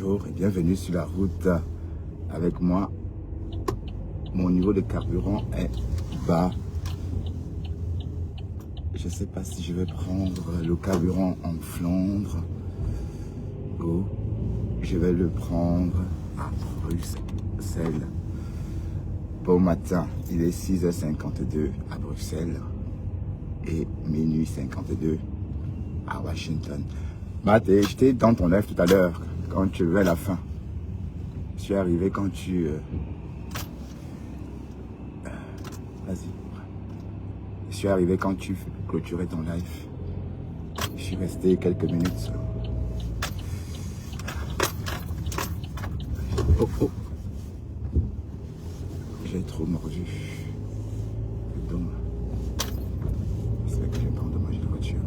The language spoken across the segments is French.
Bonjour et bienvenue sur la route avec moi. Mon niveau de carburant est bas. Je ne sais pas si je vais prendre le carburant en Flandre ou je vais le prendre à Bruxelles. Bon matin, il est 6h52 à Bruxelles et minuit 52 à Washington. Matt, j'étais dans ton live tout à l'heure quand tu veux la fin. Je suis arrivé quand tu... Vas-y. Je suis arrivé quand tu clôturais ton live. Je suis resté quelques minutes. Oh, oh. J'ai trop mordu. Donc, j'espère que je vais pas endommager la voiture.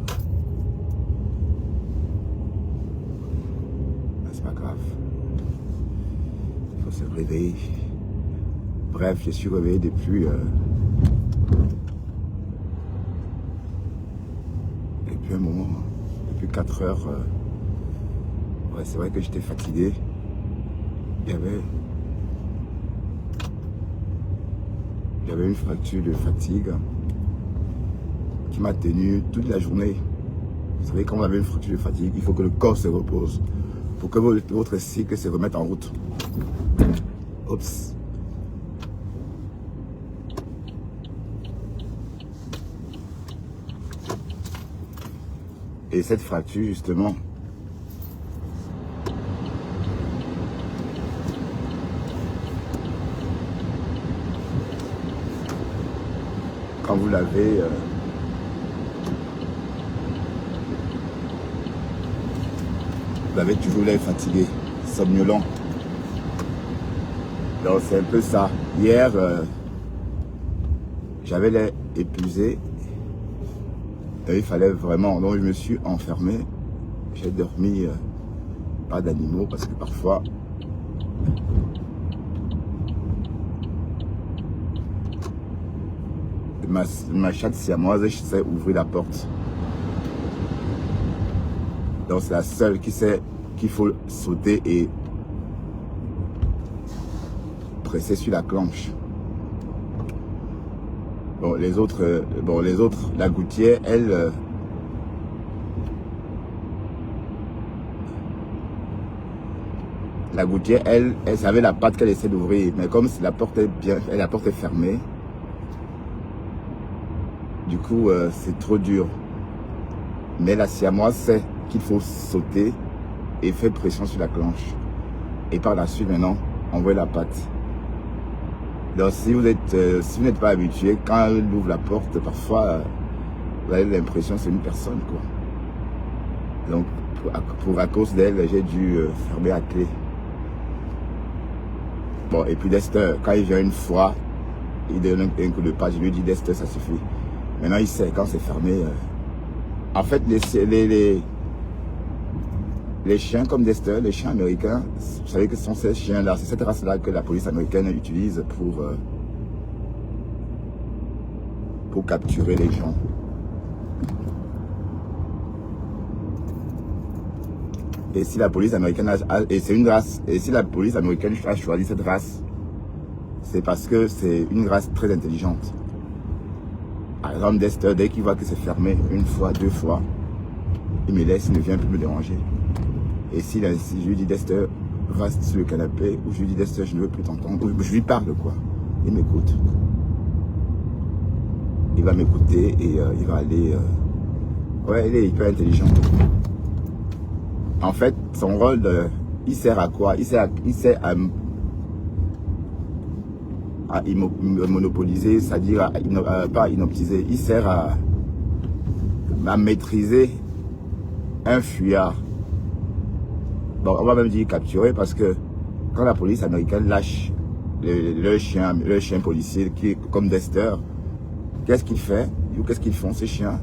C'est pas grave. Il faut se réveiller. Bref, je suis réveillé depuis un moment, depuis 4 heures. Ouais, c'est vrai que j'étais fatigué. J'avais une fracture de fatigue qui m'a tenu toute la journée. Vous savez, quand on avait une fracture de fatigue, il faut que le corps se repose pour que votre cycle se remette en route. Oups. Et cette fracture, justement, quand vous l'avez, toujours l'air fatigué, somnolent. Donc c'est un peu ça. Hier, j'avais l'air épuisé. Et il fallait vraiment, donc je me suis enfermé. J'ai dormi, pas d'animaux, parce que parfois, ma chatte siamoise, je sais ouvrir la porte. Donc c'est la seule qui sait qu'il faut sauter et presser sur la clenche. Bon, les autres, la gouttière, elle, elle savait la patte qu'elle essaie d'ouvrir, mais comme si la porte est fermée, du coup, c'est trop dur. Mais la siamoise sait qu'il faut sauter et faire pression sur la clenche. Et par la suite, maintenant, envoyer la patte. Donc si vous n'êtes pas habitué, quand elle ouvre la porte, parfois vous avez l'impression que c'est une personne, quoi. Donc à cause d'elle, j'ai dû fermer la clé. Bon, et puis Dexter, quand il vient une fois, il donne un coup de patte, je lui dis Dexter, ça suffit. Maintenant il sait quand c'est fermé. En fait, les chiens comme Dexter, les chiens américains, vous savez que ce sont ces chiens-là, c'est cette race-là que la police américaine utilise pour capturer les gens. Et si la police américaine c'est une race, et si la police américaine a choisi cette race, c'est parce que c'est une race très intelligente. Par exemple, Dexter, dès qu'il voit que c'est fermé une fois, 2 fois, il me laisse, il ne vient plus me déranger. Et si je lui dis Dexter, reste sur le canapé, ou je lui dis Dexter, je ne veux plus t'entendre, je lui parle, quoi. Il m'écoute. Il va m'écouter et il va aller... Ouais, il est hyper intelligent. En fait, son rôle, il sert à quoi? Il sert à monopoliser, c'est-à-dire pas inoptiser, il sert à maîtriser un fuyard. Bon, on va même dire capturer, parce que quand la police américaine lâche le chien policier qui est comme Dexter, qu'est-ce qu'il fait? Ou qu'est-ce qu'ils font ces chiens?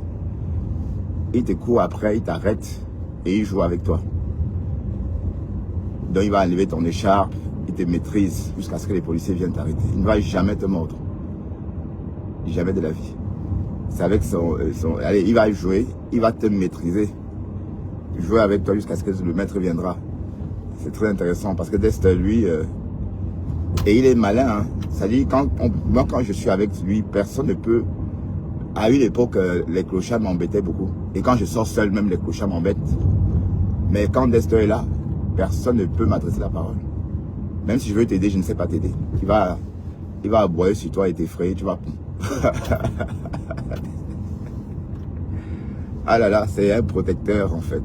Ils te courent après, ils t'arrêtent et ils jouent avec toi. Donc il va enlever ton écharpe, il te maîtrise jusqu'à ce que les policiers viennent t'arrêter. Il ne va jamais te mordre. Jamais de la vie. C'est avec allez, il va jouer, il va te maîtriser. Jouer avec toi jusqu'à ce que le maître viendra. C'est très intéressant parce que Dexter, lui, et il est malin. Hein. Ça dit, moi, quand je suis avec lui, personne ne peut... À une époque, les clochards m'embêtaient beaucoup. Et quand je sors seul, même les clochards m'embêtent. Mais quand Dexter est là, personne ne peut m'adresser la parole. Même si je veux t'aider, je ne sais pas t'aider. Il va aboyer sur toi et t'effrayer, tu vas... Ah là là, c'est un protecteur en fait.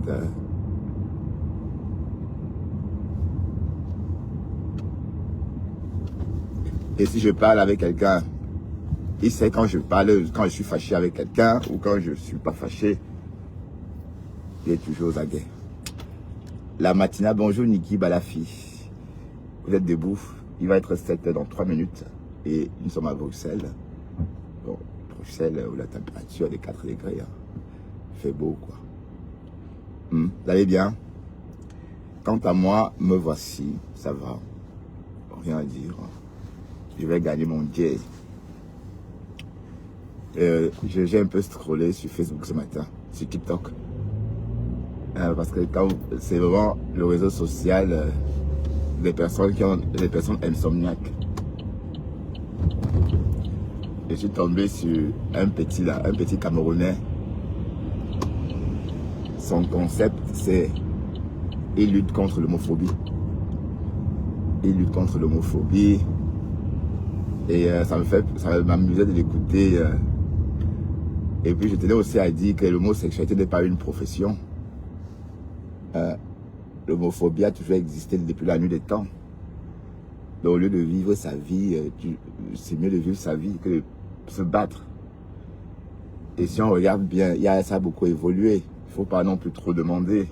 Et si je parle avec quelqu'un, il sait quand je parle, quand je suis fâché avec quelqu'un ou quand je ne suis pas fâché, il est toujours aux aguets. La matinale, bonjour Niki Balafi. Vous êtes debout, il va être 7 h dans 3 minutes et nous sommes à Bruxelles. Bon, Bruxelles où la température est 4 degrés. Hein. Il fait beau quoi. Vous allez bien? Quant à moi, me voici, ça va. Rien à dire. Je vais gagner mon jet. J'ai un peu scrollé sur Facebook ce matin, sur TikTok. Parce que c'est vraiment le réseau social des personnes insomniaques. Je suis tombé sur un petit Camerounais. Son concept, c'est il lutte contre l'homophobie. Il lutte contre l'homophobie. Et ça m'amusait de l'écouter. Et puis je tenais aussi à dire que l'homosexualité n'est pas une profession. L'homophobie a toujours existé depuis la nuit des temps. Donc au lieu de vivre sa vie, c'est mieux de vivre sa vie que de se battre. Et si on regarde bien, ça a beaucoup évolué. Il ne faut pas non plus trop demander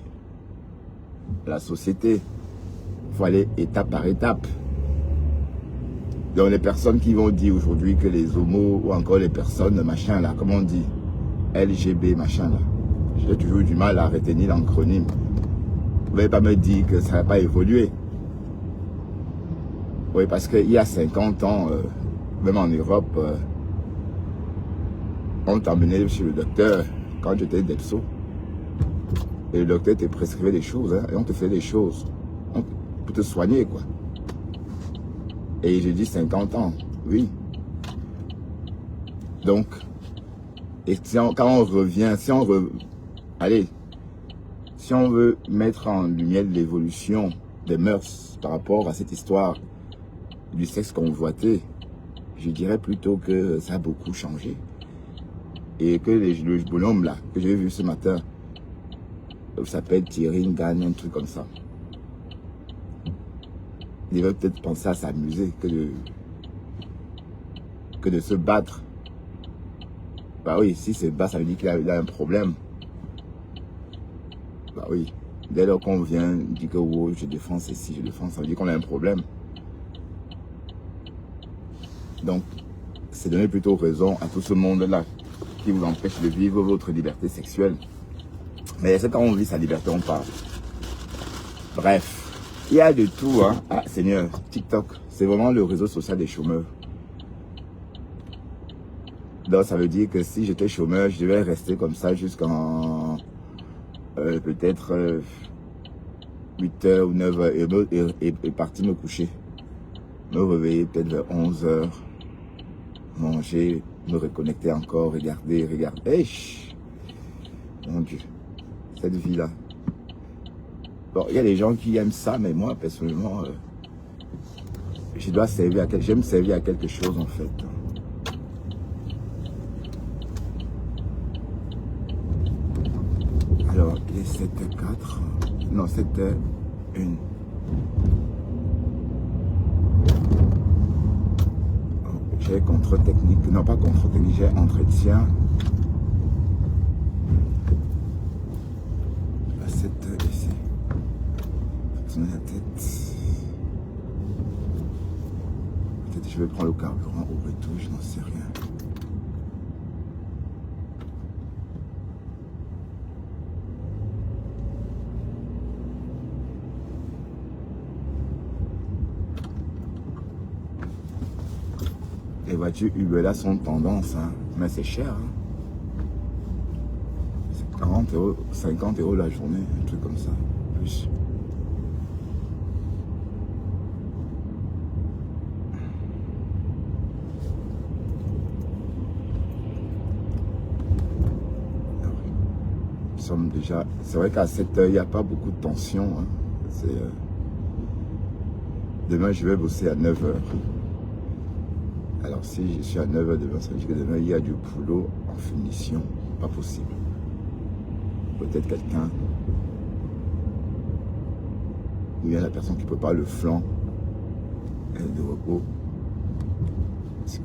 à la société. Il faut aller étape par étape. Donc les personnes qui vont dire aujourd'hui que les homos ou encore les personnes machin là, comment on dit, LGB machin là, j'ai toujours eu du mal à retenir l'acronyme. Vous ne pouvez pas me dire que ça n'a pas évolué. Oui, parce qu'il y a 50 ans, même en Europe, on t'emmenait chez le docteur quand j'étais Depso. Et le docteur te prescrivait des choses, hein, et on te fait des choses pour te soigner, quoi. Et j'ai dit 50 ans, oui. Donc, et quand on revient, allez, si on veut mettre en lumière l'évolution des mœurs par rapport à cette histoire du sexe convoité, je dirais plutôt que ça a beaucoup changé. Et que le bonhomme là, que j'ai vu ce matin, il s'appelle Thierry Ngagne, un truc comme ça. Il devrait peut-être penser à s'amuser que de se battre. Bah oui, si se bat, ça veut dire qu'il a un problème. Bah oui, dès lors qu'on vient dire que oh, je défends ceci, je défends ça, veut dire qu'on a un problème. Donc, c'est donner plutôt raison à tout ce monde-là qui vous empêche de vivre votre liberté sexuelle. Mais c'est quand on vit sa liberté, on parle. Bref. Il y a de tout, hein. Ah, Seigneur, TikTok, c'est vraiment le réseau social des chômeurs. Donc, ça veut dire que si j'étais chômeur, je devais rester comme ça jusqu'en peut-être 8 h ou 9 h et partir me coucher. Me réveiller peut-être vers 11 h, manger, me reconnecter encore, regarder. Hey, mon Dieu, cette vie-là. Bon, il y a des gens qui aiment ça, mais moi, personnellement, j'aime servir à quelque chose, en fait. Alors, il est 7h04. Non, 7h01. J'ai contrôle technique. Non, pas contrôle technique, j'ai entretien. À 7h ici. Tourner la tête. Peut-être que je vais prendre le carburant au retour, je n'en sais rien. Les voitures Uber là sont tendance, hein. Mais c'est cher. Hein. C'est 40 €, 50 € la journée, un truc comme ça. Plus. sommes déjà... C'est vrai qu'à 7 heures, il n'y a pas beaucoup de tension. Hein. Demain, je vais bosser à 9 heures. Alors, si je suis à 9 heures demain, ça veut dire que demain, il y a du boulot en finition. Pas possible. Peut-être quelqu'un... ou bien la personne qui prépare le flan de repos. Parce que...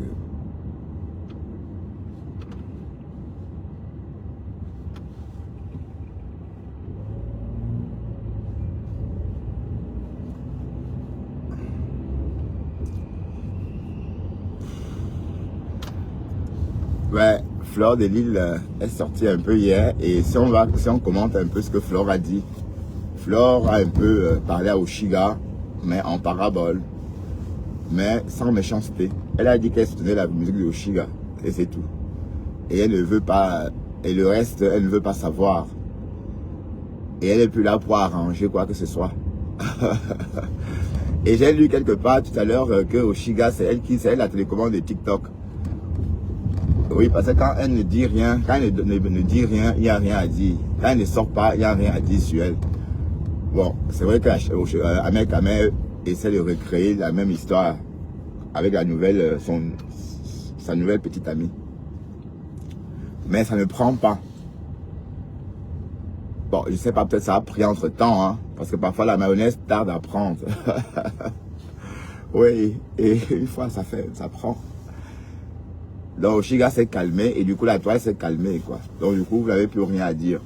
Ouais, Fleur de Lille est sortie un peu hier et si on commente un peu ce que Fleur a dit, Fleur a un peu parlé à Oshiga, mais en parabole, mais sans méchanceté. Elle a dit qu'elle soutenait la musique de Oshiga et c'est tout. Et elle ne veut pas, et le reste, elle ne veut pas savoir. Et elle n'est plus là pour arranger quoi que ce soit. Et j'ai lu quelque part tout à l'heure que Oshiga, c'est elle la télécommande de TikTok. Oui, parce que quand elle ne dit rien, quand elle ne dit rien, il n'y a rien à dire. Quand elle ne sort pas, il n'y a rien à dire sur elle. Bon, c'est vrai qu'Ahmed Kamel essaie de recréer la même histoire avec la nouvelle, sa nouvelle petite amie. Mais ça ne prend pas. Bon, je sais pas, peut-être ça a pris entre temps, hein, parce que parfois la mayonnaise tarde à prendre. Oui, et une fois ça prend. Donc Oshiga s'est calmé et du coup la toile s'est calmée quoi. Donc du coup vous n'avez plus rien à dire.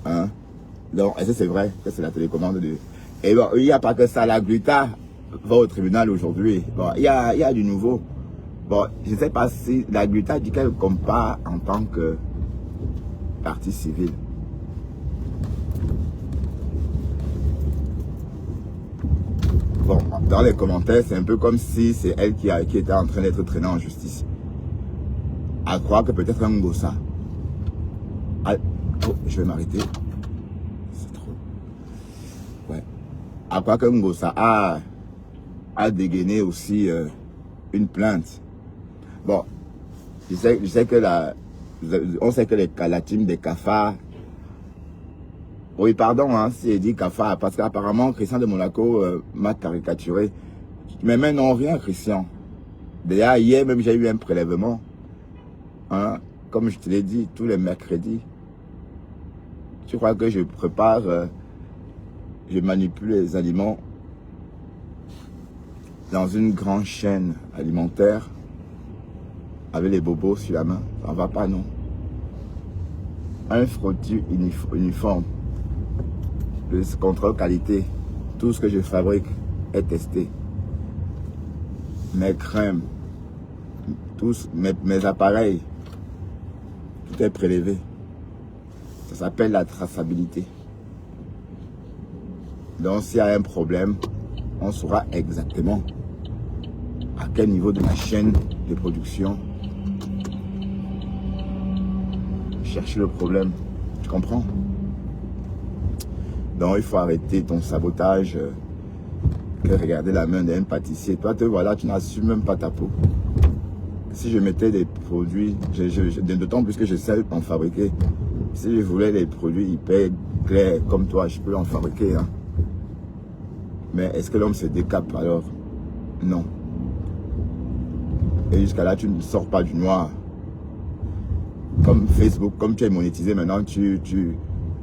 Hein? Donc est-ce que c'est vrai que c'est la télécommande de... Et bon, il n'y a pas que ça, la Gluta va au tribunal aujourd'hui. Bon, il y a du nouveau. Bon, je ne sais pas si la Gluta dit qu'elle compare en tant que partie civile. Bon, dans les commentaires, c'est un peu comme si c'est elle qui était en train d'être traînée en justice. À croire que peut-être un Ngossa. Oh, je vais m'arrêter. C'est trop. Ouais. À croire qu'un Ngossa a dégainé aussi une plainte. Bon, je sais que on sait que la team des cafards. Oui, pardon, hein, si elle dit cafard, parce qu'apparemment, Christian de Monaco m'a caricaturé. Mais non, rien, Christian. D'ailleurs, hier même, j'ai eu un prélèvement. Hein, comme je te l'ai dit, tous les mercredis. Tu crois que je prépare, je manipule les aliments dans une grande chaîne alimentaire avec les bobos sur la main? Ça ne va pas, non. Un frottu uniforme. Le contrôle qualité, tout ce que je fabrique est testé. Mes crèmes, tous mes appareils, tout est prélevé. Ça s'appelle la traçabilité. Donc s'il y a un problème, on saura exactement à quel niveau de ma chaîne de production chercher le problème. Tu comprends? Donc il faut arrêter ton sabotage que regarder la main d'un pâtissier. Toi, te voilà, tu n'assumes même pas ta peau. Si je mettais des produits, d'autant plus que je sais en fabriquer. Si je voulais des produits hyper clairs comme toi, je peux en fabriquer. Hein. Mais est-ce que l'homme se décape alors? Non. Et jusqu'à là, tu ne sors pas du noir. Comme Facebook, comme tu es monétisé maintenant,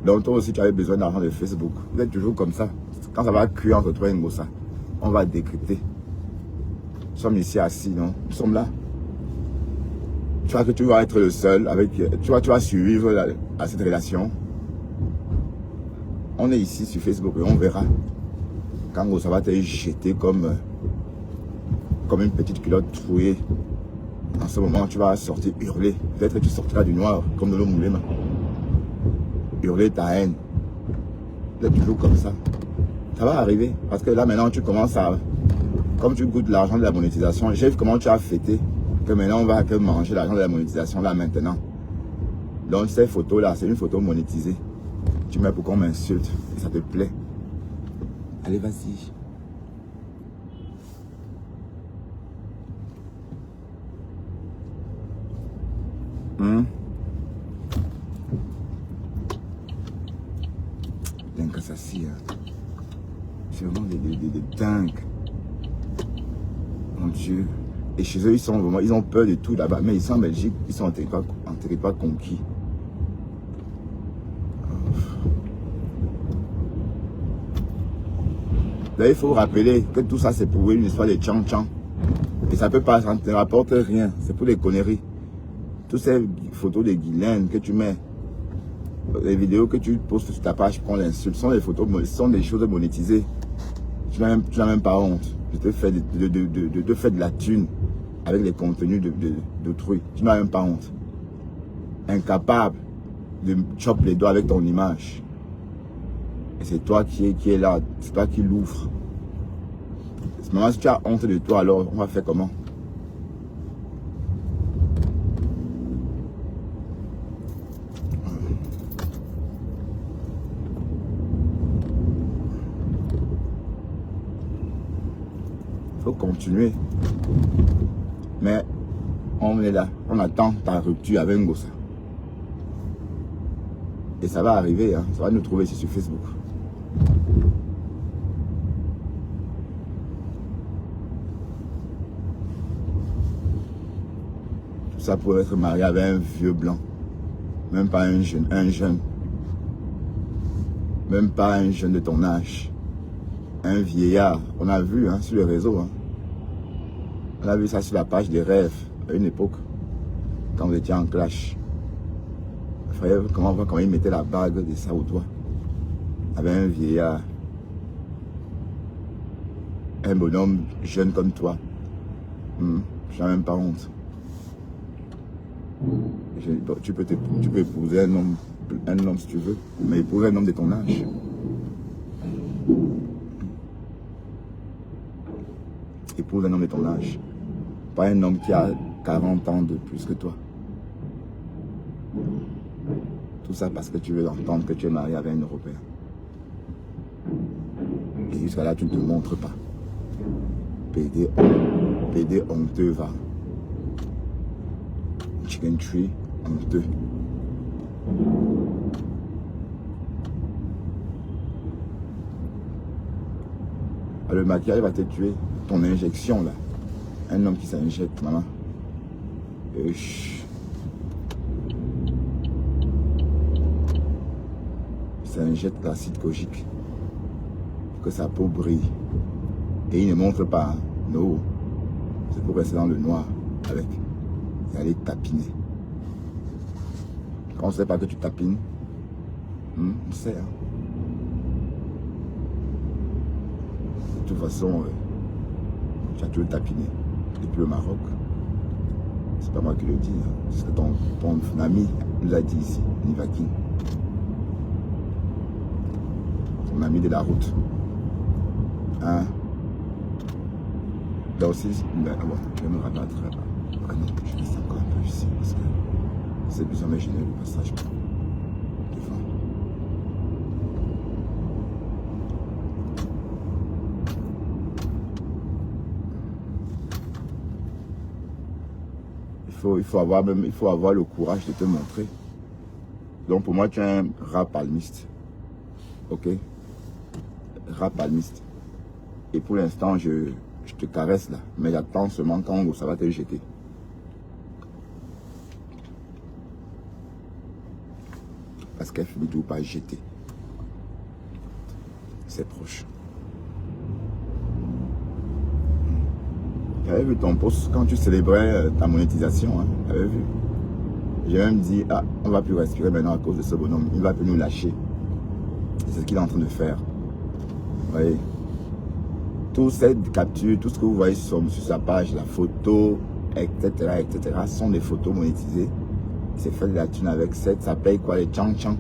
donc toi aussi tu avais besoin d'argent de Facebook. Vous êtes toujours comme ça. Quand ça va cuire entre toi et Ngossa, on va décrypter. Nous sommes ici assis, non? Nous sommes là. Tu vois que tu vas être le seul avec... Tu vas survivre à cette relation. On est ici sur Facebook et on verra. Quand Ngossa va te jeter comme une petite culotte trouée. En ce moment, tu vas sortir hurler. Peut-être que tu sortiras du noir, comme de l'eau moulée. Hurler ta haine. Vous êtes toujours comme ça. Ça va arriver. Parce que là, maintenant, tu commences à... Comme tu goûtes l'argent de la monétisation, j'ai vu comment tu as fêté. Que maintenant, on va que manger l'argent de la monétisation, là, maintenant. Donc, ces photos-là, c'est une photo monétisée. Tu mets pour qu'on m'insulte. Et ça te plaît. Allez, vas-y. Nkasassi. C'est vraiment des dingues. Mon Dieu. Et chez eux, ils ont peur de tout là-bas. Mais ils sont en Belgique, ils sont en territoire conquis. Là, il faut rappeler que tout ça, c'est pour une histoire de tchan-tchan. Et ça peut pas, ça ne te rapporte rien. C'est pour les conneries. Toutes ces photos de Guylaine que tu mets, les vidéos que tu postes sur ta page, prends l'insulte, sont des photos, sont des choses monétisées. Tu n'as même pas honte. Je te fais de la thune avec les contenus d'autrui. Tu n'as même pas honte. Incapable de choper les doigts avec ton image. Et c'est toi qui est là, c'est toi qui l'ouvre. Maintenant, si tu as honte de toi, alors on va faire comment? Il faut continuer. Mais on est là, on attend ta rupture avec Ngossa. Et ça va arriver, hein. Ça va nous trouver ici sur Facebook. Tout ça pour être marié avec un vieux blanc. Même pas un jeune. Même pas un jeune de ton âge. Un vieillard. On a vu hein, sur le réseau. Hein. On a vu ça sur la page des rêves à une époque. Quand vous étiez en clash. Il fallait comment il mettait la bague de ça au doigt. Avec un vieillard. Un bonhomme jeune comme toi. Je n'ai même pas honte. Tu peux épouser un homme si tu veux, mais épouser un homme de ton âge. Épouse un homme de ton âge. Pas un homme qui a 40 ans de plus que toi. Tout ça parce que tu veux entendre que tu es marié avec un Européen. Et jusqu'à là, tu ne te montres pas. PD honteux va. Chicken tree honteux. Le maquillage va te tuer. Ton injection là. Un homme qui s'injecte, maman. Il s'injecte l'acide kojique. Pour que sa peau brille. Et il ne montre pas. Non. C'est pour rester dans le noir avec. Et aller tapiner. Quand on ne sait pas que tu tapines, on sait. Hein. De toute façon, tu as toujours tapiné. Depuis le Maroc. C'est pas moi qui le dis. Hein. C'est ce que ton ami nous a dit ici, Nivakin. Ton ami de la route. Hein? Là aussi, ben, bon, je vais me rabattre. Ah non, je reste encore un peu ici parce que c'est besoin de gêner le passage devant. Il faut avoir le courage de te montrer. Donc pour moi, tu es un rat palmiste. Ok? Rat palmiste. Et pour l'instant, je te caresse là. Mais j'attends seulement quand ça va te jeter. Parce qu'elle finit tout par jeter. C'est proche. J'avais vu ton post quand tu célébrais ta monétisation. Hein, j'avais vu. J'ai même dit, ah, on ne va plus respirer maintenant à cause de ce bonhomme. Il va plus nous lâcher. C'est ce qu'il est en train de faire. Vous voyez. Toutes ces captures, tout ce que vous voyez sur sa page, la photo, etc., sont des photos monétisées. Il s'est fait de la thune avec cette, ça paye quoi, les tchang-tchang.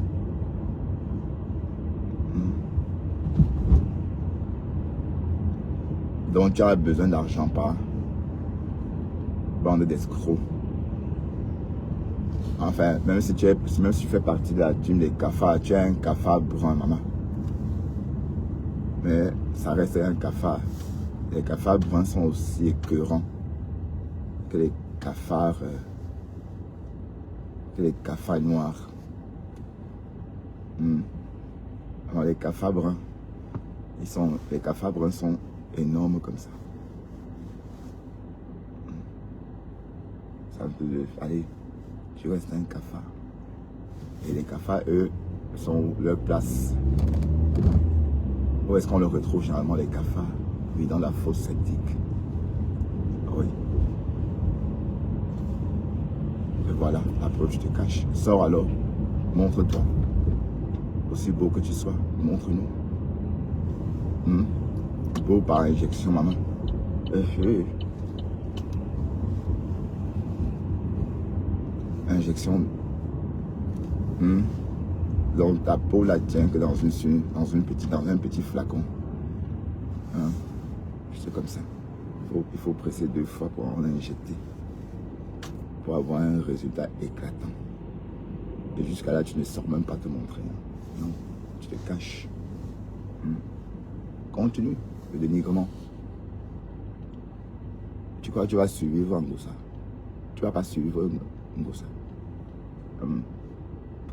Donc tu as besoin d'argent, pas bande d'escrocs. Enfin, même si tu fais partie de la team des cafards, tu es un cafard brun, maman. Mais ça reste un cafard. Les cafards bruns sont aussi écœurants que les cafards noirs. Alors, les cafards bruns, les cafards bruns sont énormes comme ça. Allez, tu restes un cafard. Et les cafards, eux, sont leur place. Où est-ce qu'on le retrouve généralement, les cafards? Oui, dans la fosse septique. Oui. Et voilà, approche, te cache. Sors alors, montre-toi. Aussi beau que tu sois, montre-nous. Beau par injection, maman. Injection. Donc ta peau la tient que dans un petit flacon. C'est comme ça. Il faut presser 2 fois pour en injecter. Pour avoir un résultat éclatant. Et jusqu'à là, tu ne sors même pas te montrer. Non, tu te caches. Continue le dénigrement. Tu crois que tu vas suivre Ngossa? Tu ne vas pas suivre Ngossa.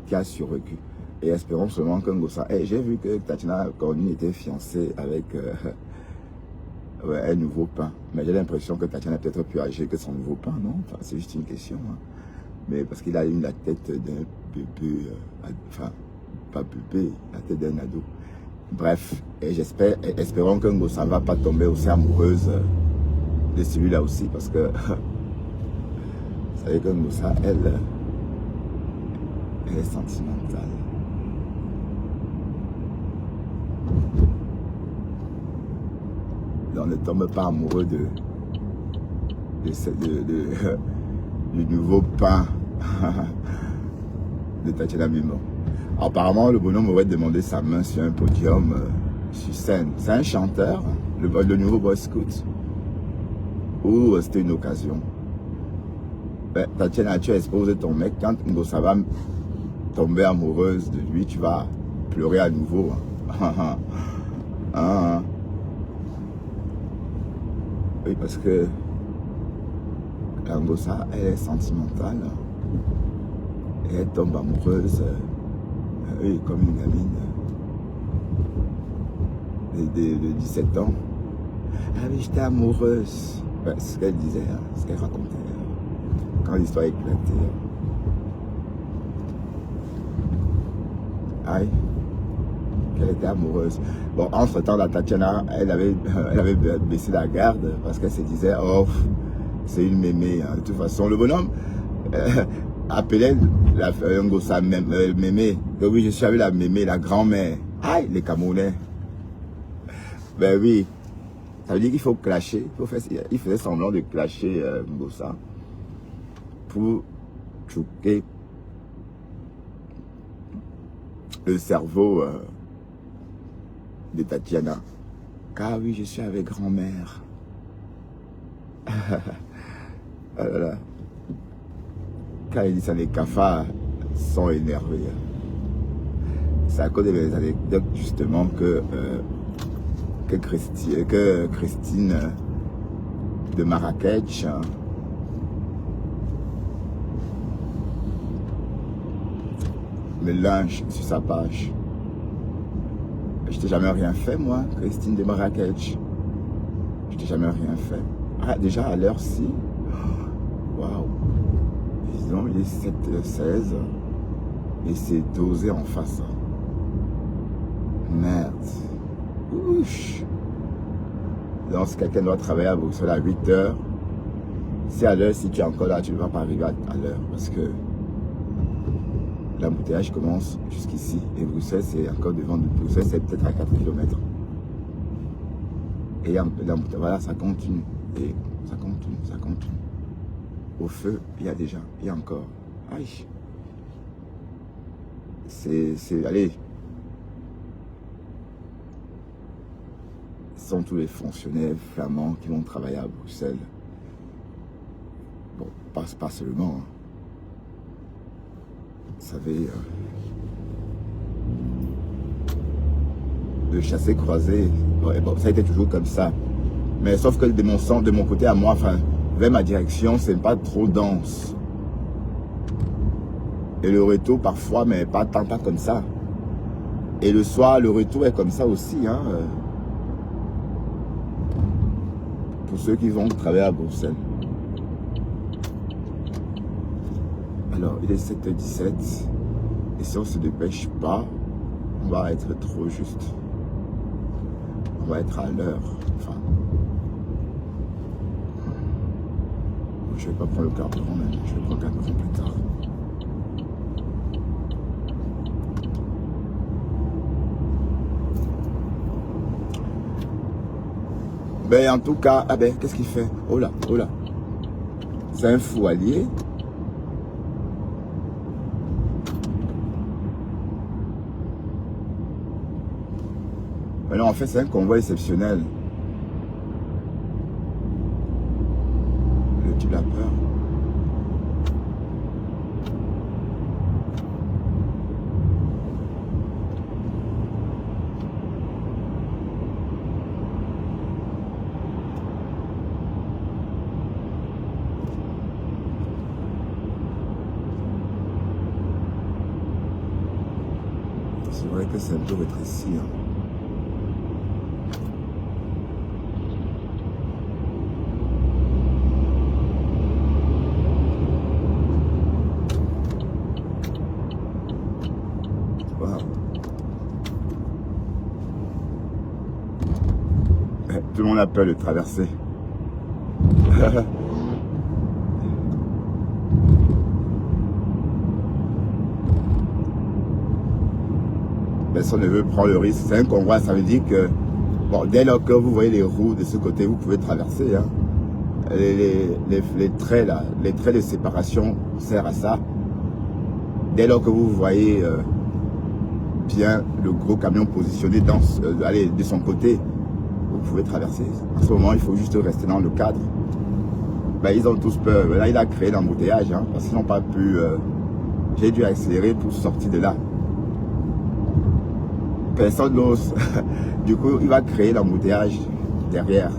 Qui a survécu. Et espérons seulement que Ngossa... j'ai vu que Tatiana Cornu était fiancée avec un nouveau pain. Mais j'ai l'impression que Tatiana est peut-être plus âgée que son nouveau pain, non? Enfin, c'est juste une question. Mais parce qu'il a eu la tête d'un bébé, enfin, pas bébé, la tête d'un ado. Bref, et espérons que Ngossa ne va pas tomber aussi amoureuse de celui-là aussi, parce que vous savez que Ngossa, elle est sentimentale. On ne tombe pas amoureux du nouveau pain de Tatiana Mimmo. Apparemment, le bonhomme aurait demandé sa main sur un podium sur scène. C'est un chanteur, le nouveau Boy Scout. Ou c'était une occasion? Tatiana, tu as exposé ton mec. Quand Ngossa va tomber amoureuse de lui, tu vas pleurer à nouveau. Oui, parce que Ngossa, elle est sentimentale. Et elle tombe amoureuse, oui, comme une gamine de 17 ans. Ah oui, j'étais amoureuse. Ouais, c'est ce qu'elle disait, ce qu'elle racontait. Quand l'histoire éclatait. Aïe, qu'elle était amoureuse. Bon, entre-temps, la Tatiana, elle avait baissé la garde parce qu'elle se disait, oh, c'est une mémé. De toute façon, le bonhomme appelait Ngossa mémé. Donc oui, je suis avec la mémé, la grand-mère. Aïe, les Camerounais. Ben oui, ça veut dire qu'il faut clasher. Il faisait semblant de clasher Ngossa pour choquer le cerveau de Tatiana. Car oui, je suis avec grand-mère. Oh là là. Quand il dit ça, les cafards sont énervés. C'est à cause des anecdotes justement que Christine de Marrakech me lynche sur sa page. Je t'ai jamais rien fait, moi, Christine de Marrakech. Je t'ai jamais rien fait. Ah, déjà à l'heure-ci. Waouh. Disons, il est 7h16 et c'est dosé en face. Merde. Ouch. Donc, si quelqu'un doit travailler à Bruxelles à 8h, si à l'heure, si tu es encore là, tu ne vas pas arriver à l'heure parce que l'embouteillage commence jusqu'ici et Bruxelles c'est encore devant de Bruxelles, c'est peut-être à 4 km. Et l'embouteillage, voilà, ça continue. Et ça continue, ça continue. Au feu, il y a déjà, il y a encore. Aïe. Allez. Ce sont tous les fonctionnaires flamands qui vont travailler à Bruxelles. Bon, pas seulement. Vous savez, le chassé-croisé, bon, ça a été toujours comme ça. Mais sauf que de mon côté à moi, enfin, vers ma direction, c'est pas trop dense. Et le retour parfois, mais pas comme ça. Et le soir, le retour est comme ça aussi. Hein, pour ceux qui vont travailler à Bruxelles. Alors, il est 7h17. Et si on ne se dépêche pas, on va être trop juste. On va être à l'heure. Enfin, je ne vais pas prendre le carburant, mais je vais prendre le carburant plus tard. Ben, en tout cas, ah ben, qu'est-ce qu'il fait? Oh là, oh là. C'est un fou allié. Mais non, en fait, c'est un convoi exceptionnel. Le type a peur. C'est vrai que c'est un peu rétréci. Hein. Tout le monde a peur de traverser. Personne ne veut prendre le risque. C'est un convoi, ça veut dire que bon, dès lors que vous voyez les roues de ce côté, vous pouvez traverser. Hein. Les traits là, les traits de séparation servent à ça. Dès lors que vous voyez bien le gros camion positionné de son côté, vous pouvez traverser. En ce moment, il faut juste rester dans le cadre. Ben, ils ont tous peur. Là, il a créé l'embouteillage, hein, parce qu'ils n'ont pas pu... j'ai dû accélérer pour sortir de là. Personne n'ose. Du coup, il va créer l'embouteillage derrière.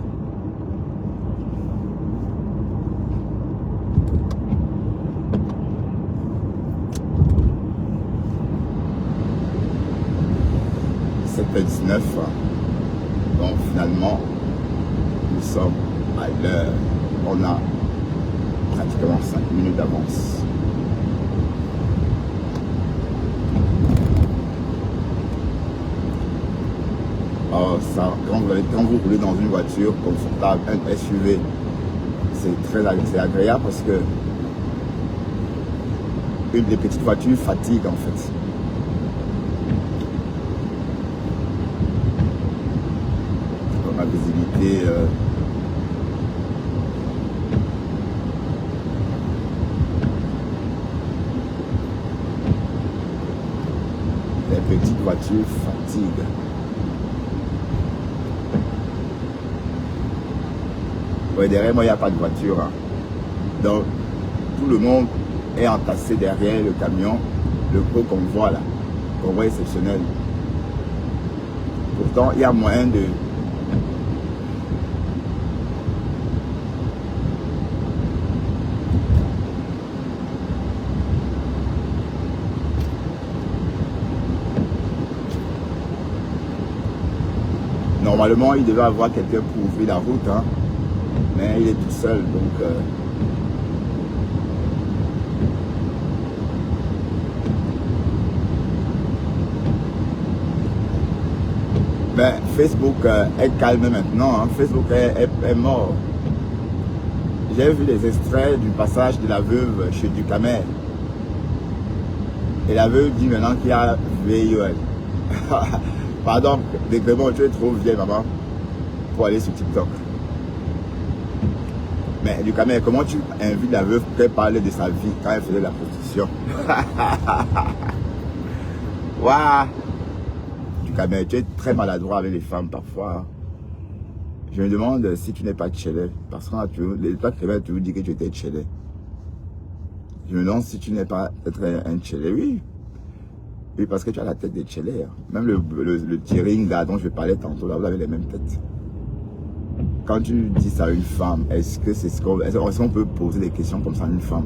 C'est 7h19. Donc finalement, nous sommes à l'heure. On a pratiquement 5 minutes d'avance. Oh, ça, quand vous roulez dans une voiture confortable, un SUV, c'est agréable parce que une des petites voitures fatigue en fait. La visibilité les petites voitures fatiguent. Ouais, derrière moi il n'y a pas de voiture, hein. Donc tout le monde est entassé derrière le camion, le gros convoi là, convoi exceptionnel. Pourtant il y a moyen de normalement, il devait avoir quelqu'un pour ouvrir la route, hein, mais il est tout seul, donc... Ben, Facebook est calme maintenant, hein. Facebook est mort. J'ai vu les extraits du passage de la veuve chez Ducamer. Et la veuve dit maintenant qu'il y a VIOL. Pardon, Décrément, tu es trop vieille, maman, pour aller sur TikTok. Mais Ducamer, comment tu invites la veuve pour parler de sa vie quand elle faisait la prostitution? Waouh! Ducamer, tu es très maladroit avec les femmes parfois. Je me demande si tu n'es pas tchélé. Parce que les toi, Crémer, tu vous dis que tu étais tchélé. Je me demande si tu n'es pas peut-être un tchélé, oui. Oui, parce que tu as la tête des tchélés. Hein. Même le tearing là dont je parlais tantôt, là, vous avez les mêmes têtes. Quand tu dis ça à une femme, est-ce que c'est ce qu'on peut poser des questions comme ça à une femme?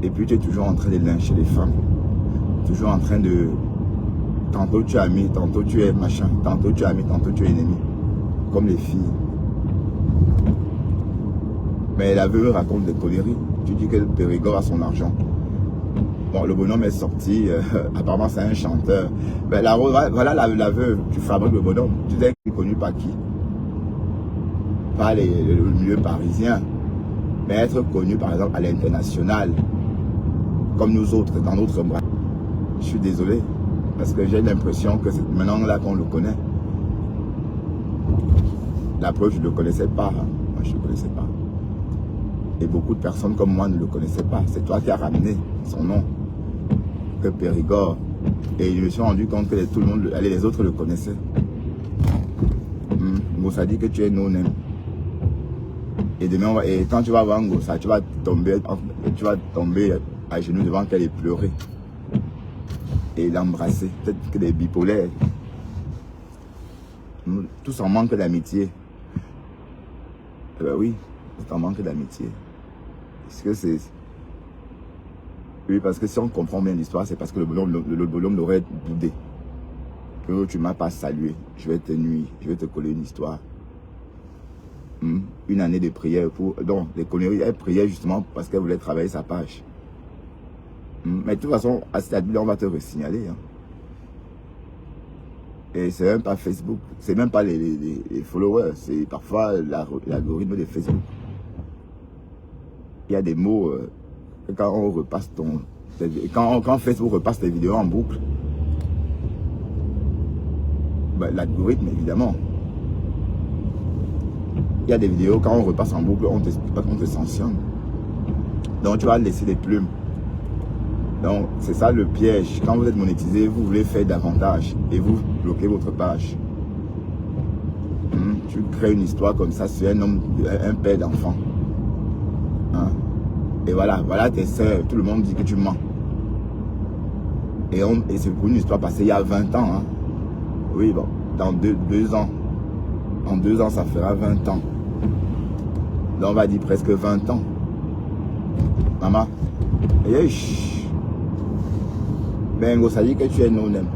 Et puis tu es toujours en train de lyncher les femmes. toujours en train de... Tantôt tu es ami, tantôt tu es machin, tantôt tu es ami, tantôt tu es ennemi. Comme les filles. Mais la veuve raconte des conneries. Tu dis que le Périgord a son argent. Bon, le bonhomme est sorti, apparemment c'est un chanteur. Ben, voilà la veuve, tu fabriques le bonhomme. Tu sais qu'il est connu par qui? Pas le milieu parisien. Mais être connu par exemple à l'international, comme nous autres, dans notre bras. Je suis désolé, parce que j'ai l'impression que c'est maintenant là qu'on le connaît. La preuve, je ne le connaissais pas. Hein. Moi, je ne le connaissais pas. Et beaucoup de personnes comme moi ne le connaissaient pas. C'est toi qui as ramené son nom, que Périgord. Et je me suis rendu compte que tout le monde, les autres le connaissaient. Ngossa dit que tu es no-name. Et demain, et quand tu vas voir Ngossa, tu vas tomber à genoux devant qu'elle et pleurer. Et l'embrasser. Peut-être que les bipolaires. Tous en manque d'amitié. Eh ben oui, tout en manque d'amitié. Est-ce que c'est... Oui, parce que si on comprend bien l'histoire, c'est parce que le bonhomme l'aurait boudé. Que tu ne m'as pas salué. Je vais te nuire. Je vais te coller une histoire. Une année de prière pour... Donc, les conneries, elle priait justement parce qu'elle voulait travailler sa page. Mais de toute façon, à cette là on va te resignaler. Hein. Et c'est même pas Facebook. C'est même pas les followers. C'est parfois l'algorithme de Facebook. Il y a des mots... quand on repasse quand Facebook repasse tes vidéos en boucle, ben, l'algorithme évidemment. Il y a des vidéos, quand on repasse en boucle, on te sanctionne. Donc tu vas laisser des plumes. Donc c'est ça le piège. Quand vous êtes monétisé, vous voulez faire davantage et vous bloquez votre page. Tu crées une histoire comme ça sur un père d'enfant. Hein? Et voilà tes soeurs, tout le monde dit que tu mens. Et c'est pour une histoire passée il y a 20 ans. Hein. Oui, bon, dans 2 ans. En 2 ans, ça fera 20 ans. Donc on va dire presque 20 ans. Maman. Ben, Ngossa dit que tu es non-name.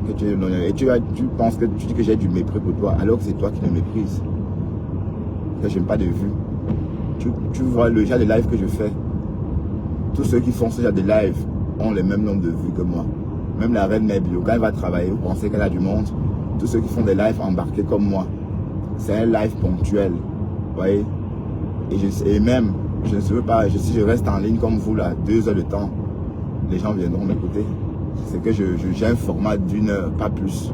Que tu es non-name. Et tu penses que tu dis que j'ai du mépris pour toi, alors que c'est toi qui me méprises. Que je n'ai pas de vue. Tu vois le genre de live que je fais. Tous ceux qui font ce genre de live ont le même nombre de vues que moi. Même la reine Mebio, quand elle va travailler, vous pensez qu'elle a du monde. Tous ceux qui font des lives embarqués comme moi, c'est un live ponctuel. Vous voyez? Et même, je ne veux pas, si je reste en ligne comme vous là, 2 heures de temps, les gens viendront m'écouter. C'est que j'ai un format d'1 heure, pas plus.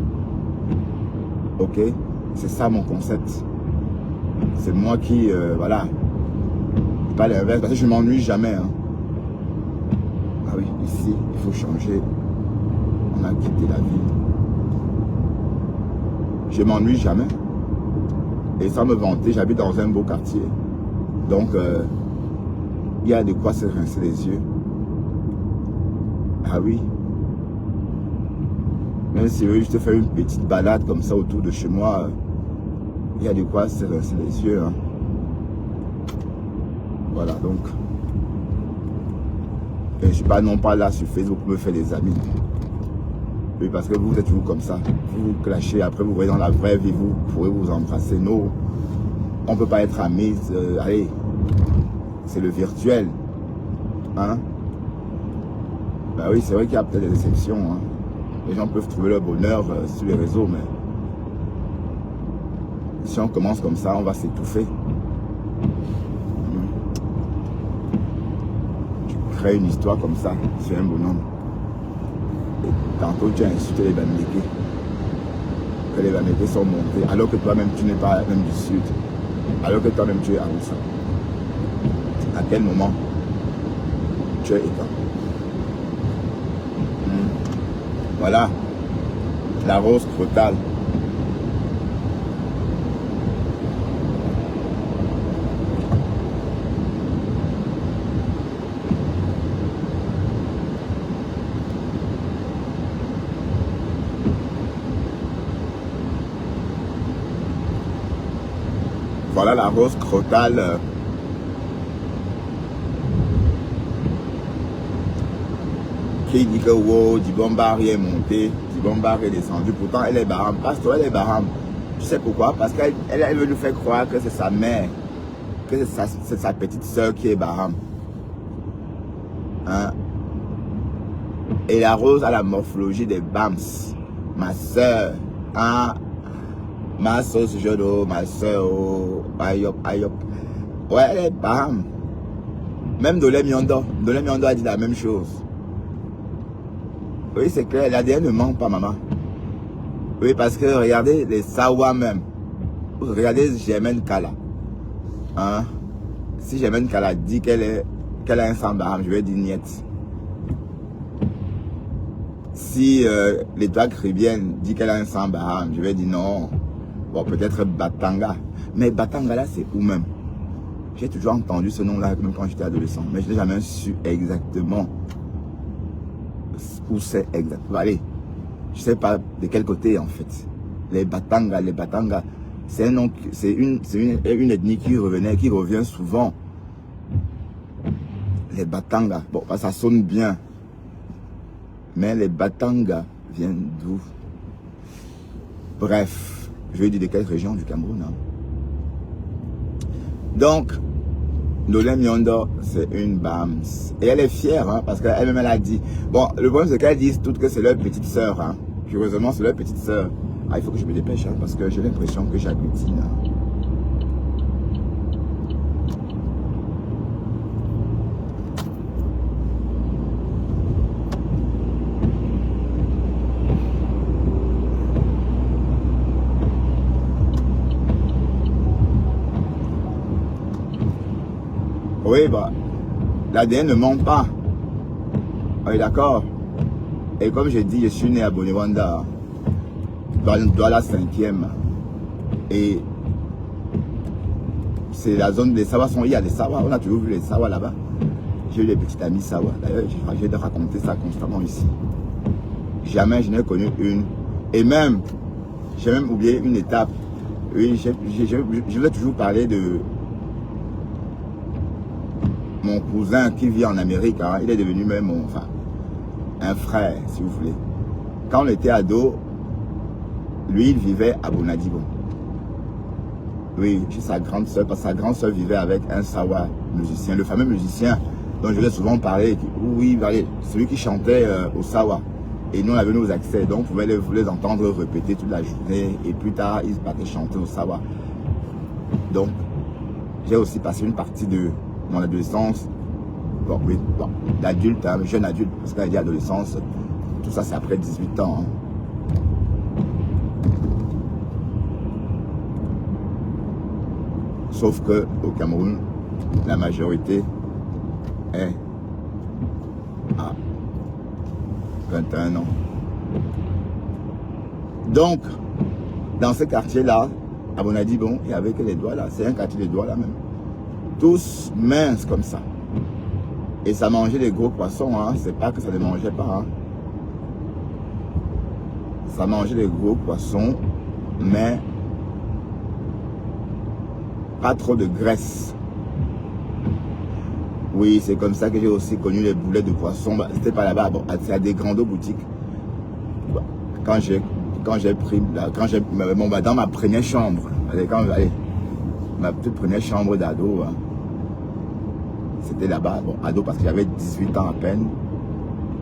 Ok? C'est ça mon concept. C'est moi qui, voilà, pas l'inverse, parce que je ne m'ennuie jamais. Hein. Ah oui, ici, il faut changer. On a quitté la ville. Je ne m'ennuie jamais. Et sans me vanter, j'habite dans un beau quartier. Donc, il y a de quoi se rincer les yeux. Ah oui. Même si je te fais une petite balade comme ça autour de chez moi, il y a de quoi se rincer les yeux. Hein. Voilà, donc. Et je ne suis pas non pas là sur Facebook pour me faire des amis. Oui, parce que vous êtes toujours comme ça. Vous vous clashez, après vous voyez dans la vraie vie, vous pourrez vous embrasser. Non, on ne peut pas être amis. Allez, c'est le virtuel. Hein? Ben oui, c'est vrai qu'il y a peut-être des exceptions. Hein. Les gens peuvent trouver leur bonheur sur les réseaux, mais si on commence comme ça, on va s'étouffer. Tu crées une histoire comme ça sur un bonhomme. Et tantôt tu as insulté les Bamileke. Que les Bamileke sont montés, alors que toi-même tu n'es pas même du sud. Alors que toi-même tu es Aroussa. À quel moment tu es éteint? Voilà, la rose crotale. Voilà la rose crotale. qui dit que wow, Dibombari est monté, Dibombari est descendu. Pourtant, elle est Baham. Pasteur, elle est Baham. Tu sais pourquoi? Parce qu'elle veut nous faire croire que c'est sa mère, que c'est sa petite soeur qui est Baham. Hein? Et la rose a la morphologie des Bams. Ma soeur, hein? Ma sauce Jodo, ma soeur, oh, ayop, ayop. Ouais, elle est Baham. Même Dolé Miondo a dit la même chose. Oui, c'est clair, l'ADN ne ment pas, maman. Oui, parce que regardez les Sawa même. Regardez Germaine Kala. Hein? Si Germaine Kala dit qu'elle a un sang Baham, je vais dire niet. Si l'étoile caribéenne dit qu'elle a un sang Baham, je vais dire non. Bon, peut-être Batanga. Mais Batanga là, c'est où même? J'ai toujours entendu ce nom-là, même quand j'étais adolescent. Mais je n'ai jamais su exactement où c'est exactement. Allez, je ne sais pas de quel côté en fait. Les Batanga, c'est un nom, c'est une ethnie qui revient souvent. Les Batanga, bon, ça sonne bien. Mais les Batanga viennent d'où? Bref, je vais dire de quelle région du Cameroun. Hein. Donc, Dolé Miondo, c'est une Bams. Et elle est fière, hein, parce qu'elle-même, elle a dit. Bon, le problème, c'est qu'elle dit toutes que c'est leur petite sœur. Hein. Curieusement, c'est leur petite sœur. Ah, il faut que je me dépêche, hein, parce que j'ai l'impression que j'agglutine. Hein. Oui, bah, l'ADN ne ment pas. Oui, d'accord. Et comme j'ai dit, je suis né à Boniwanda, dans la 5e. Et c'est la zone des Sawa. Il y a des Sawa, on a toujours vu les Sawa là-bas. J'ai eu des petites amies Sawa. D'ailleurs, j'ai de raconter ça constamment ici. Jamais je n'ai connu une. Et même, j'ai même oublié une étape. Oui, je voulais toujours parler de mon cousin qui vit en Amérique, hein, il est devenu même un frère, si vous voulez. Quand on était ado, lui, il vivait à Bonadibon. Oui, chez sa grande soeur, parce que sa grande soeur vivait avec un Sawa musicien, le fameux musicien dont je vais souvent parler. Oui, celui qui chantait au Sawa. Et nous, on avait nos accès, donc on pouvait les entendre répéter toute la journée. Et plus tard, ils partaient chanter au Sawa. Donc, j'ai aussi passé une partie de mon adolescence, bon, oui, bon, d'adulte, hein, jeune adulte, parce qu'elle dit adolescence, tout ça c'est après 18 ans. Hein. Sauf que au Cameroun, la majorité est à 21 ans. Donc, dans ce quartier-là, à Bonadibon, il y avait que les doigts là, c'est un quartier des doigts là même. Tous minces comme ça. Et ça mangeait des gros poissons, hein. C'est pas que ça ne mangeait pas. Hein. Ça mangeait des gros poissons, mais pas trop de graisse. Oui, c'est comme ça que j'ai aussi connu les boulettes de poisson. Bah, c'était pas là-bas, bon, c'est à des grandes boutiques. Bah, quand j'ai pris, dans ma première chambre, ma toute première chambre d'ado, hein, c'était là-bas, bon, ado parce que j'avais 18 ans à peine,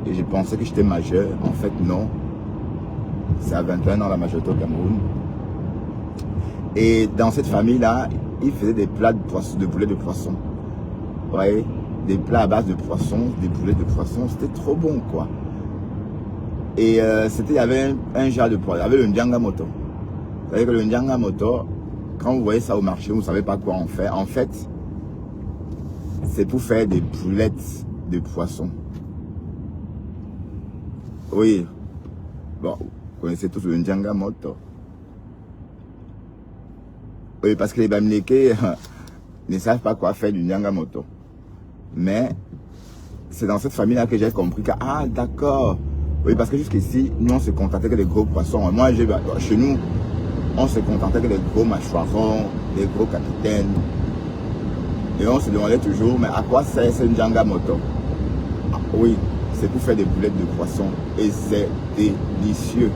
et je pensais que j'étais majeur, en fait non, c'est à 21 ans la majorité au Cameroun. Et dans cette famille-là, ils faisaient des plats de boulettes de poisson, vous voyez, des plats à base de poisson, des boulettes de poisson, c'était trop bon quoi. Et il y avait un genre de poisson, il y avait le Ndiangamoto. Vous savez que le Ndiangamoto, quand vous voyez ça au marché, vous ne savez pas quoi en faire. En fait, c'est pour faire des boulettes de poisson. Oui. Bon, vous connaissez tous le Ndiangamoto. Oui, parce que les Bamileke ne savent pas quoi faire du Ndiangamoto. Mais c'est dans cette famille-là que j'ai compris que, ah d'accord. Oui, parce que jusqu'ici, nous on se contentait que des gros poissons. Moi, chez nous, on se contentait que des gros mâchoirons, des gros capitaines. Et on se demandait toujours, mais à quoi sert ce Ndiangamoto? Ah, oui, c'est pour faire des boulettes de poisson. Et c'est délicieux.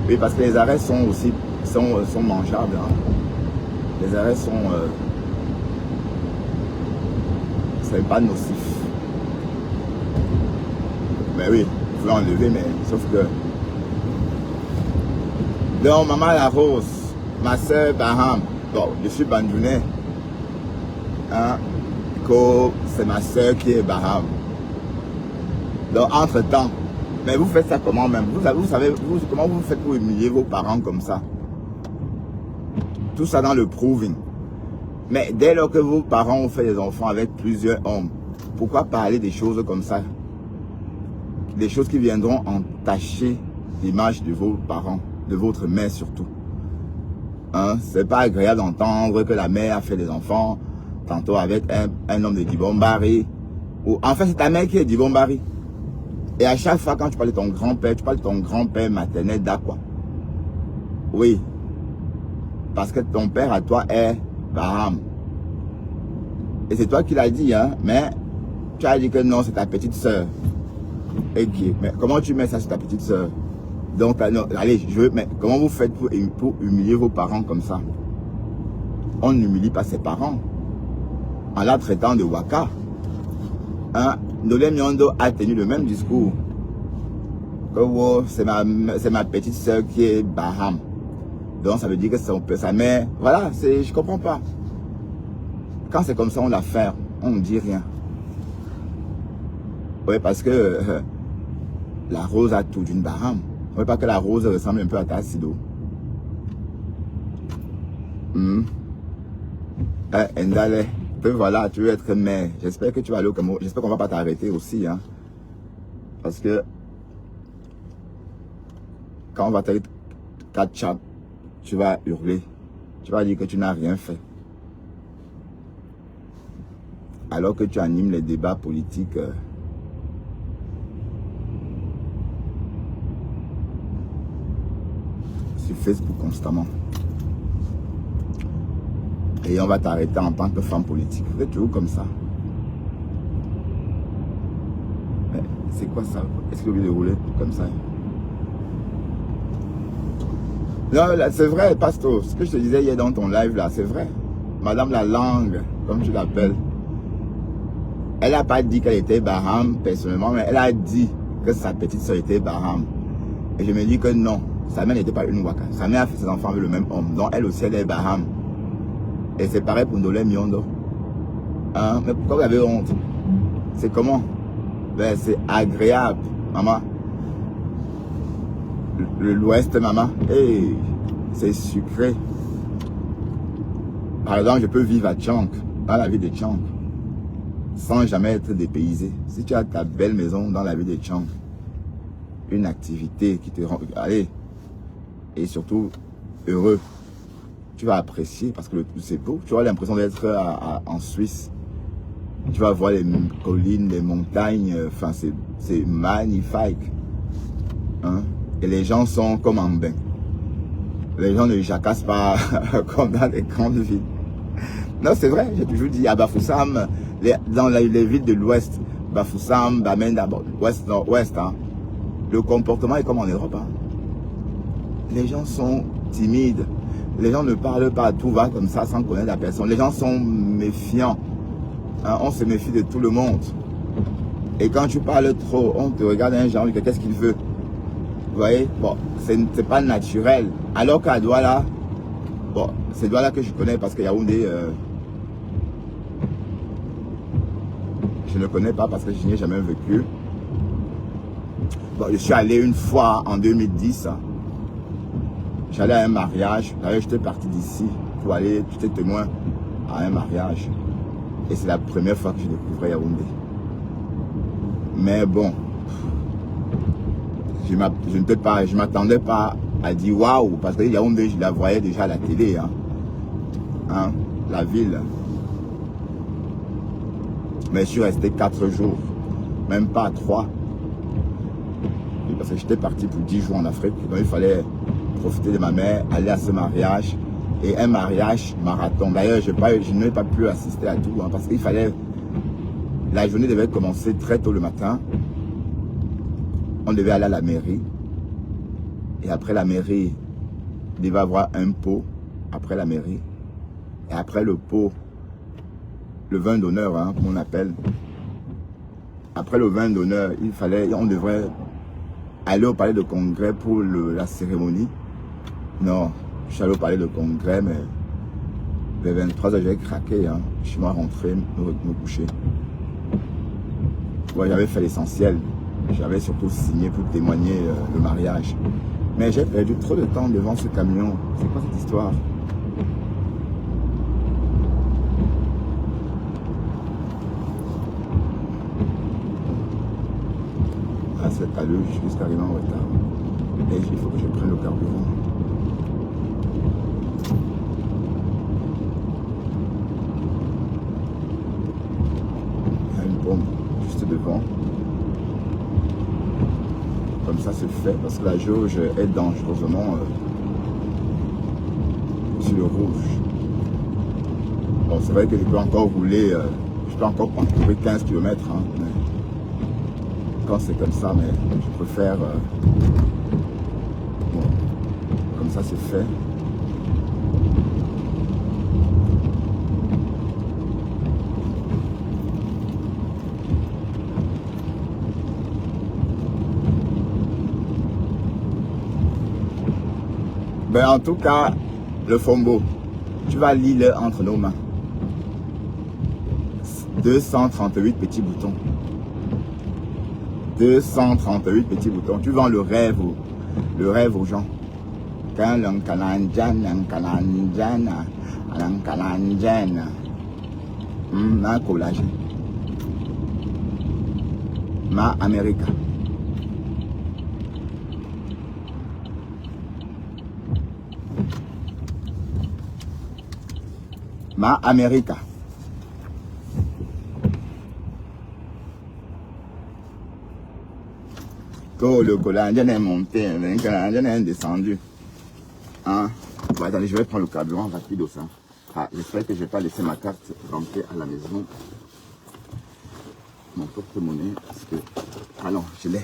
Oui, parce que les arrêts sont aussi sont mangeables. Hein. Les arrêts sont... c'est pas nocif. Mais oui, il faut l'enlever, mais sauf que... Donc, maman la Rose, ma soeur Baham, bon, je suis Bandounais. Hein, c'est ma soeur qui est Baham. Donc, entre-temps, mais vous faites ça comment même? Vous savez comment vous faites pour humilier vos parents comme ça? Tout ça dans le proving. Mais dès lors que vos parents ont fait des enfants avec plusieurs hommes, pourquoi parler des choses comme ça? Des choses qui viendront entacher l'image de vos parents, de votre mère surtout. Hein? C'est pas agréable d'entendre que la mère a fait des enfants, tantôt avec un homme de Dibombari. Ou en fait, c'est ta mère qui est Dibombari. Et à chaque fois, quand tu parles de ton grand-père, tu parles de ton grand-père maternel d'Aqua. Oui. Parce que ton père à toi est Baham. Et c'est toi qui l'as dit, hein. Mais tu as dit que non, c'est ta petite soeur. Et qui, mais comment tu mets ça sur ta petite soeur? Donc, non, allez, mais comment vous faites pour humilier vos parents comme ça? On n'humilie pas ses parents. En la traitant de Waka. Hein? Ndolé Miondo a tenu le même discours. Que oh, c'est ma petite soeur qui est Baham. Donc ça veut dire que sa mère, voilà, je comprends pas. Quand c'est comme ça, on la ferme, on ne dit rien. Oui, parce que la rose a tout d'une Baham. Oui, pas que la rose ressemble un peu à Tassido. Ndale, voilà, tu veux être mère. J'espère que tu vas aller au Cameroun. J'espère qu'on va pas t'arrêter aussi, hein. Parce que quand on va t'arrêter 4 chaps, tu vas hurler. Tu vas dire que tu n'as rien fait. Alors que tu animes les débats politiques. Sur Facebook constamment. Et on va t'arrêter en tant que femme politique. Vous êtes toujours comme ça. Mais c'est quoi ça? Est-ce que vous voulez rouler comme ça? Non, c'est vrai, Pasto. Ce que je te disais hier dans ton live là, c'est vrai. Madame la langue, comme tu l'appelles. Elle n'a pas dit qu'elle était Baham personnellement, mais elle a dit que sa petite soeur était Baham. Et je me dis que non, sa mère n'était pas une Waka. Sa mère a fait ses enfants avec le même homme. Donc elle aussi, elle est Baham. Et c'est pareil pour Ndolé Miondo. Hein? Mais pourquoi vous avez honte? C'est comment? Ben, c'est agréable, maman. L'Ouest, maman. Hey, c'est sucré. Par exemple, je peux vivre à Tchank, dans la ville de Tchank, sans jamais être dépaysé. Si tu as ta belle maison dans la ville de Tchank, une activité qui te rend... Allez, et surtout heureux, tu vas apprécier parce que c'est beau. Tu as l'impression d'être en Suisse. Tu vas voir les collines, les montagnes. Enfin, c'est magnifique. Hein? Et les gens sont comme en bain. Les gens ne jacassent pas comme dans les grandes villes. Non, c'est vrai. J'ai toujours dit à Bafoussam, dans les villes de l'Ouest, Bafoussam, Bamenda, Ouest, Nord-Ouest, hein, le comportement est comme en Europe. Hein. Les gens sont timides. Les gens ne parlent pas, tout va comme ça sans connaître la personne. Les gens sont méfiants. Hein, on se méfie de tout le monde. Et quand tu parles trop, on te regarde un genre, qu'est-ce qu'il veut? Vous voyez? Bon, c'est pas naturel. Alors qu'à Douala, bon, c'est Douala que je connais parce que Yaoundé, je ne connais pas parce que je n'y ai jamais vécu. Bon, je suis allé une fois en 2010. Hein. J'allais à un mariage. D'ailleurs, j'étais parti d'ici pour aller, j'étais témoin à un mariage. Et c'est la première fois que je découvrais Yaoundé. Mais bon, je ne m'attendais pas à dire waouh, parce que Yaoundé, je la voyais déjà à la télé. Hein, la ville. Mais je suis resté 4 jours, même pas 3. Parce que j'étais parti pour 10 jours en Afrique. Donc il fallait profiter de ma mère, aller à ce mariage. Et un mariage marathon. D'ailleurs, je n'ai pas pu assister à tout. Hein, parce qu'il fallait... La journée devait commencer très tôt le matin. On devait aller à la mairie. Et après la mairie, il devait avoir un pot. Après la mairie. Et après le pot, le vin d'honneur, hein, comme on appelle. Après le vin d'honneur, on devrait aller au palais de congrès pour la cérémonie. Non, je suis allé au palais de congrès, mais vers 23 h, j'avais craqué. Hein. Je suis rentré, me coucher. Ouais, j'avais fait l'essentiel. J'avais surtout signé pour témoigner le mariage. Mais j'ai perdu trop de temps devant ce camion. C'est quoi cette histoire? Ah, c'est alleux, je suis jusqu'à arriver en retard. Et il faut que je prenne le carburant. Il y a une bombe juste devant. Comme ça c'est fait, parce que la jauge est dangereusement sur le rouge. Bon, c'est vrai que je peux encore rouler, je peux encore parcourir 15 km. Hein, quand c'est comme ça, mais je préfère... bon, comme ça c'est fait. Ben, en tout cas, le Fombo, tu vas lire entre nos mains. 238 petits boutons. 238 petits boutons. Tu vends le rêve aux gens. Ma collagène. Ma America. Ma America. Quand le collagène est monté, le collagène est descendu. Hein? Bon, attendez, je vais prendre le carburant rapide ça. Ah, j'espère que je n'ai pas laissé ma carte rentrer à la maison. Mon porte-monnaie, parce que... Ah non, je l'ai.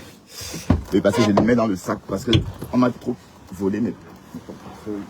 Oui, parce que je le mets dans le sac, parce que on m'a trop volé mes portefeuilles.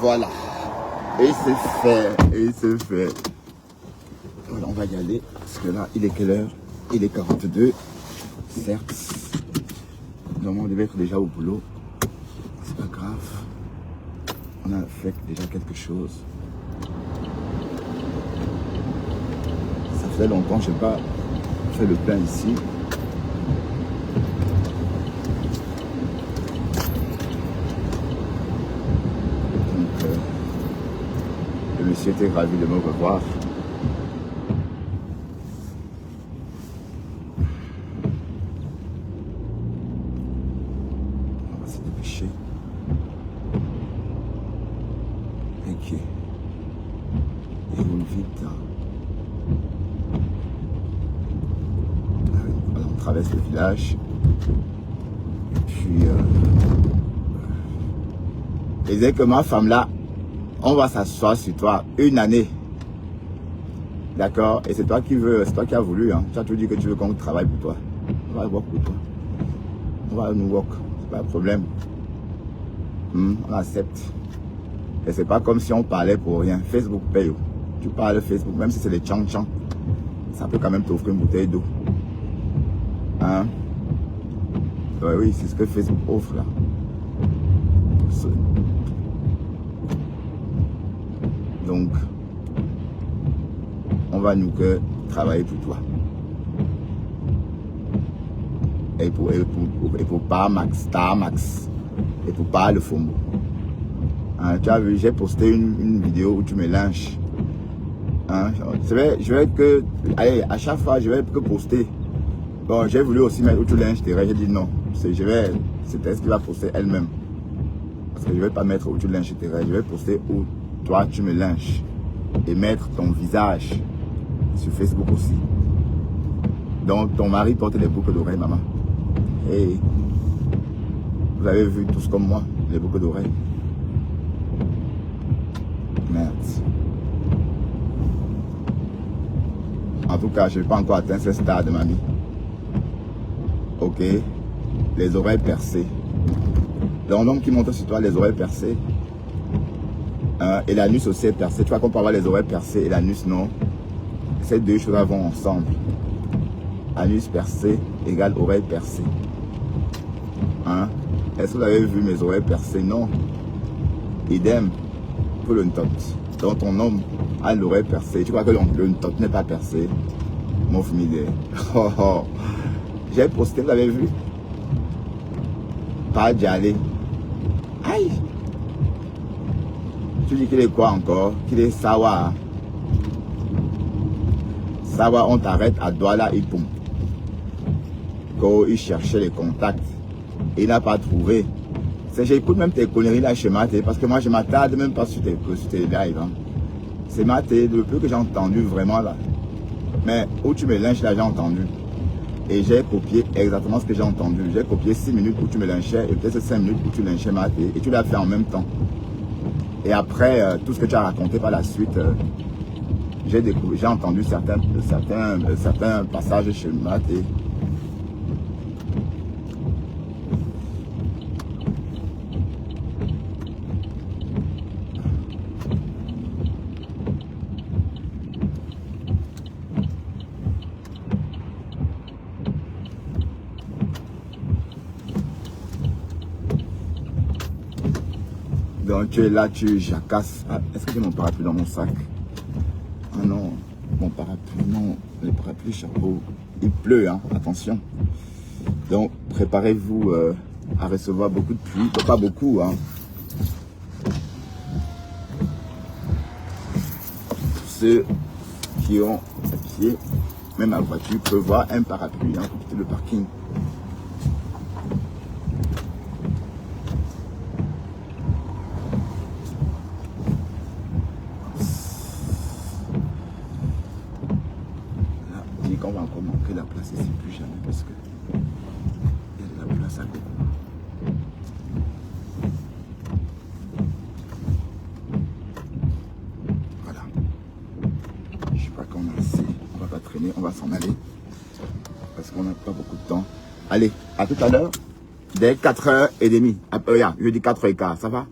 Voilà. Et c'est fait. Et c'est fait. Voilà, on va y aller. Parce que là, il est quelle heure? Il est 42. Certes. Normalement, on devait être déjà au boulot. C'est pas grave. On a fait déjà quelque chose. Ça fait longtemps que je n'ai pas fait le plein ici. Donc, le monsieur était ravi de me revoir. On va se dépêcher. Ok. Il roule vite. Voilà, on traverse le village. Et puis, il disait que ma femme là, on va s'asseoir sur toi une année. D'accord? Et c'est toi qui veux, c'est toi qui as voulu. Hein. Tu as toujours dit que tu veux qu'on travaille pour toi. On va work pour toi. On va nous work. C'est pas un problème. On accepte. Et c'est pas comme si on parlait pour rien. Facebook paye. Tu parles Facebook, même si c'est les tchang-tchang, ça peut quand même t'offrir une bouteille d'eau. Hein? Ouais, oui, c'est ce que Facebook offre là. Donc, on va nous que travailler pour toi. Et pour pas Max, Star Max. Et pour pas le FOMO. Hein, tu as vu, j'ai posté une vidéo où tu me lynches. Hein, je vais que, allez, à chaque fois, je vais que poster. Bon, j'ai voulu aussi mettre où tu lynches tes rêves. J'ai dit non. C'est elle qui va poster elle-même. Parce que je ne vais pas mettre où tu lynches tes rêves. Je vais poster où toi tu me lynches. Et mettre ton visage sur Facebook aussi. Donc, ton mari porte les boucles d'oreilles, maman. Et vous avez vu tous comme moi, les boucles d'oreilles. Merde. En tout cas, je n'ai pas encore atteint ce stade, mamie. Ok. Les oreilles percées. Donc, l'homme qui monte sur toi, les oreilles percées. Et l'anus aussi est percé. Tu vois qu'on peut avoir les oreilles percées et l'anus non. Ces deux choses vont ensemble. Anus percé égale oreille percée. Hein? Est-ce que vous avez vu mes oreilles percées? Non. Idem pour le ntot. Donc ton homme a l'oreille percée. Tu crois que le ntot n'est pas percé? Mon familier. Oh, oh. J'ai posté, vous avez vu? Pas d'y aller. Aïe! Tu dis qu'il est quoi encore? Qu'il est Sawa. Sawa, on t'arrête à Douala Ipum. Quand il cherchait les contacts, il n'a pas trouvé. J'écoute même tes conneries là chez Maté, parce que moi je m'attarde même pas sur tes lives. Hein. C'est Maté, le peu que j'ai entendu vraiment là. Mais où tu me lynches là, j'ai entendu. Et j'ai copié exactement ce que j'ai entendu. J'ai copié 6 minutes où tu me lynchais et peut-être 5 minutes où tu lynchais Maté. Et tu l'as fait en même temps. Et après, tout ce que tu as raconté par la suite, j'ai entendu certains passages chez Maté. Donc tu es là, tu jacasses. Ah, est-ce que j'ai mon parapluie dans mon sac? Ah non, mon parapluie, non, le parapluie chapeau. Il pleut, hein, attention. Donc préparez-vous à recevoir beaucoup de pluie, pas beaucoup, hein. Ceux qui ont à pied, même la voiture, peuvent voir un parapluie, hein, pour quitter le parking. On va encore manquer la place ici plus jamais parce que il y a de la place à côté. Voilà. Je sais pas qu'on a assez. On va pas traîner, on va s'en aller parce qu'on n'a pas beaucoup de temps. Allez, à tout à l'heure. Dès 4h30. Je dis 4h15, ça va?